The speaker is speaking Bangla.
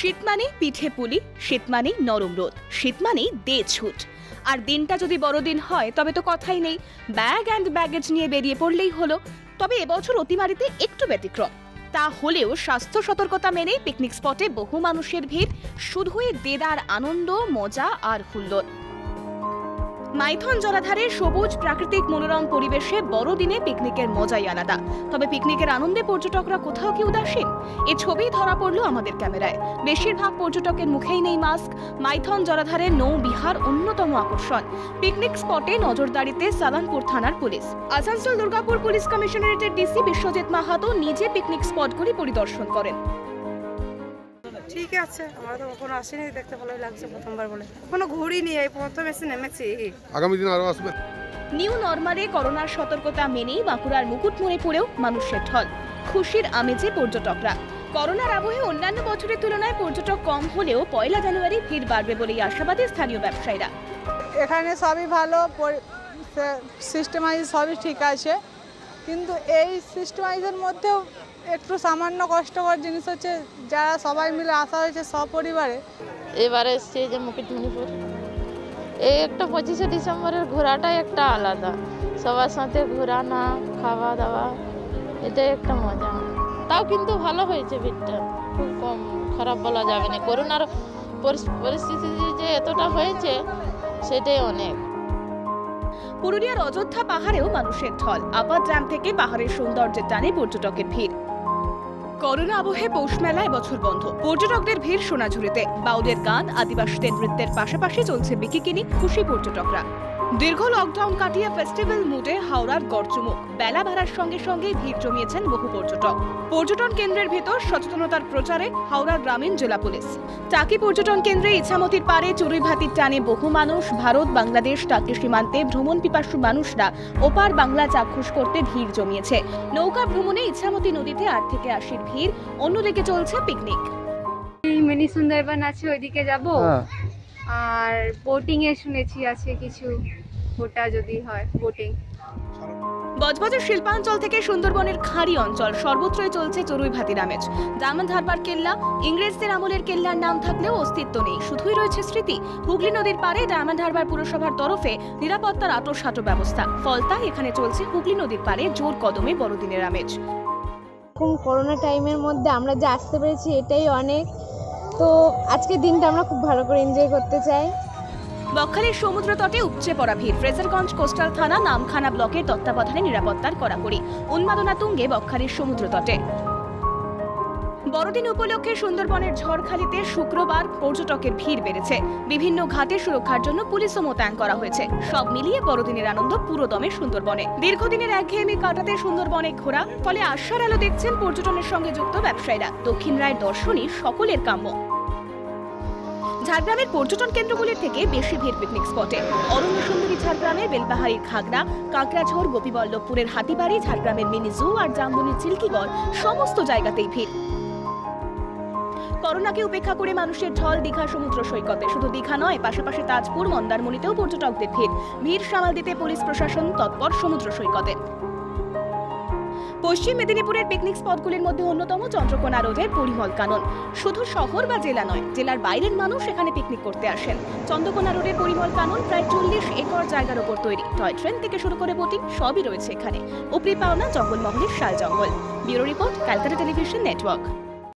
শীত মানে পিঠে পুলি, শীত মানে নরম রোদ, শীত মানে দে ছুট। আর দিনটা যদি বড়দিন হয় তবে তো কথাই নেই, ব্যাগ অ্যান্ড ব্যাগেজ নিয়ে বেরিয়ে পড়লেই হলো। তবে এবছর অতিমারিতে একটু ব্যতিক্রম। তা হলেও স্বাস্থ্য সতর্কতা মেনে পিকনিক স্পটে বহু মানুষের ভিড়, শুধুই দেদার আনন্দ, মজা আর হুল্লোড়। মাইথন জলাধারে সবুজ প্রাকৃতিক মনোরম পরিবেশে বড়দিনে পিকনিকের মজাই আলাদা। তবে পিকনিকের আনন্দে পর্যটকরা কোথাও কি উদাসীন? এ ছবি ধরা পড়ল আমাদের ক্যামেরায়। বেশিরভাগ পর্যটকের মুখেই নেই মাস্ক। মাইথন জলাধারে নৌবিহার অন্যতম আকর্ষণ। পিকনিক স্পটে নজরদারিতে সালানপুর থানার পুলিশ। আসানসোল দুর্গাপুর পুলিশ কমিশনারেটের ডিসি বিশ্বজিৎ মাহাতো নিজে পিকনিক স্পটগুলি পরিদর্শন করেন। ঠিক আছে, আমরা তো কখনো আসিনি, দেখতে ভালোই লাগছে, প্রথমবার বলে কোনো ঘুরিনি, এই প্রথম এসে নেমেছি। আগামী দিন আরো আসবে। নিউ নরমালে করোনার সতর্কতা মেনেই বাঁকুড়ার মুকুটমণিপুরেও মানুষের ঢল। খুশির আমেজে পর্যটকরা। করোনার আবহে অন্যান্য বছরের তুলনায় পর্যটক কম হলেও 1 জানুয়ারি ভিড় বাড়বে বলেই আশাবাদী স্থানীয় ব্যবসায়ীরা। এখানে সবই ভালো, সিস্টেমাইজ সবই ঠিক আছে, কিন্তু এই সিস্টেমাইজের মধ্যেও একটু সামান্য কষ্টকর জিনিস হচ্ছে, যারা সবাই মিলে আসা হয়েছে সপরিবারে। এবারে এসছে যে মুকুটমণিপুর, এই একটা 25শে ডিসেম্বরের ঘোরাটাই একটা আলাদা, সবার সাথে ঘোরানো, খাওয়া দাওয়া, এটাই একটা মজা। তাও কিন্তু ভালো হয়েছে ভিড়টা, খুব কম, খারাপ বলা যাবে না। করোনার পরিস্থিতি যে এতটা হয়েছে সেটাই অনেক। পুরুলিয়ার অযোধ্যা পাহাড়েও মানুষের ঢল। আপার ড্যাম থেকে পাহাড়ের সৌন্দর্যের টানে পর্যটকের ভিড়। করোনা আবহে পৌষ মেলা এবছর বন্ধ। পর্যটকদের ভিড় সোনাঝুরিতে। বাউলের গান, আদিবাসীদের নৃত্যের পাশাপাশি চলছে বিকিকিনি, খুশি পর্যটকরা। দীর্ঘ লকডাউন কাটিয়ে ফেস্টিভ্যাল মুডে হাওড়ার গড়চুমুক। বেলা বাড়ার সঙ্গে সঙ্গে ভিড় জমিয়েছেন বহু পর্যটক। পর্যটন কেন্দ্রের ভেতর সচেতনতার প্রচারে হাওড়া গ্রামীণ জেলা পুলিশ। টাকি পর্যটন কেন্দ্রে ইছামতির পারে চড়ুইভাতির টানে বহু মানুষ। ভারত বাংলাদেশ টাকি সীমান্তে ভ্রমণ পিপাসু মানুষরা ওপার বাংলা চাক্ষুষ করতে ভিড় জমিয়েছে। নৌকা ভ্রমণে ইছামতি নদীতে 8 থেকে 80 ভিড়। অন্যদিকে চলছে পিকনিক। মিনি সুন্দরবন আছে, ওইদিকে যাব। আর বোটিং এ শুনেছি আছে কিছু, ওটা যদি হয় বোটিং। বজবজের শিল্পাঞ্চল থেকে সুন্দরবনের খাড়ি অঞ্চল সর্বত্রই চলছে চড়ুইভাতির আমেজ। ডায়মন্ড হারবার কেল্লা ইংরেজদের আমলের কেল্লার নাম থাকলেও অস্তিত্ব নেই, শুধুই রয়েছে স্মৃতি। হুগলি নদীর পাড়ে ডায়মন্ড হারবার পুরসভার তরফে নিরাপত্তার আঁটোসাঁটো ব্যবস্থা। ফলতায় এখানে চলছে হুগলি নদীর পাড়ে জোর কদমে বড়দিনের আমেজ। এখন করোনা টাইমের মধ্যে আমরা যে আসতে পেরেছি এটাই অনেক। তো আজকের দিনটা আমরা খুব ভালো করে এনজয় করতে চাই। বকখালির সমুদ্র তটে উপচে পড়া ভিড়। ফ্রেজারগঞ্জ কোস্টাল থানা নামখানা ব্লকের তত্ত্বাবধানে নিরাপত্তার কড়াকড়ি। উন্মাদনা তুঙ্গে বকখালির সমুদ্র তটে। বড়দিন উপলক্ষে সুন্দরবনের ঝড়খালিতে শুক্রবার পর্যটকের ভিড় বেড়েছে। বিভিন্ন ঘাটে সুরক্ষার জন্য পুলিশও মোতায়েন করা হয়েছে। সব মিলিয়ে বড়দিনের আনন্দ পুরোদমে সুন্দরবনে। দীর্ঘদিনের একঘেয়েমি কাটাতে সুন্দরবনে ঘোরা, ফলে আশার আলো দেখছেন পর্যটনের সঙ্গে যুক্ত ব্যবসায়ীরা। দক্ষিণ রায়ের দর্শনই সকলের কাম্য। ঝাড়গ্রামের পর্যটন কেন্দ্রগুলির থেকে বেশি ভিড় পিকনিক স্পটে। অরণ্য সুন্দরী ঝাড়গ্রামের বেলপাহাড়ির খাগড়া, কাঁকড়াঝোড়, গোপীবল্লভপুরের হাতিবাড়ি, ঝাড়গ্রামের মিনি জু আর জামবনির চিল্কিগড়, সমস্ত জায়গাতেই ভিড়। করোনাকে উপেক্ষা করে মানুষের ঢল দীঘা সমুদ্র সৈকতে। শুধু দীঘা নয়, পাশাপাশি তাজপুর, মন্দারমণিতেও পর্যটকদের ভিড়। ভিড় সামাল দিতে পুলিশ প্রশাসন তৎপর সমুদ্র সৈকতে। পশ্চিম মেদিনীপুরের পিকনিক স্পটগুলির মধ্যে অন্যতম চন্দ্রকোনা রোডের পরিমল কানন। শুধু শহর বা জেলা নয়, জেলার বাইরের মানুষ এখানে পিকনিক করতে আসেন। চন্দ্রকোনা রোডের পরিমল কানন প্রায় 40 একর জায়গার ওপর তৈরি। টয় ট্রেন থেকে শুরু করে বোটিং সবই রয়েছে এখানে। উপরি পাওনা জঙ্গলমহলের শাল জঙ্গল। Bureau report, Calcutta television network.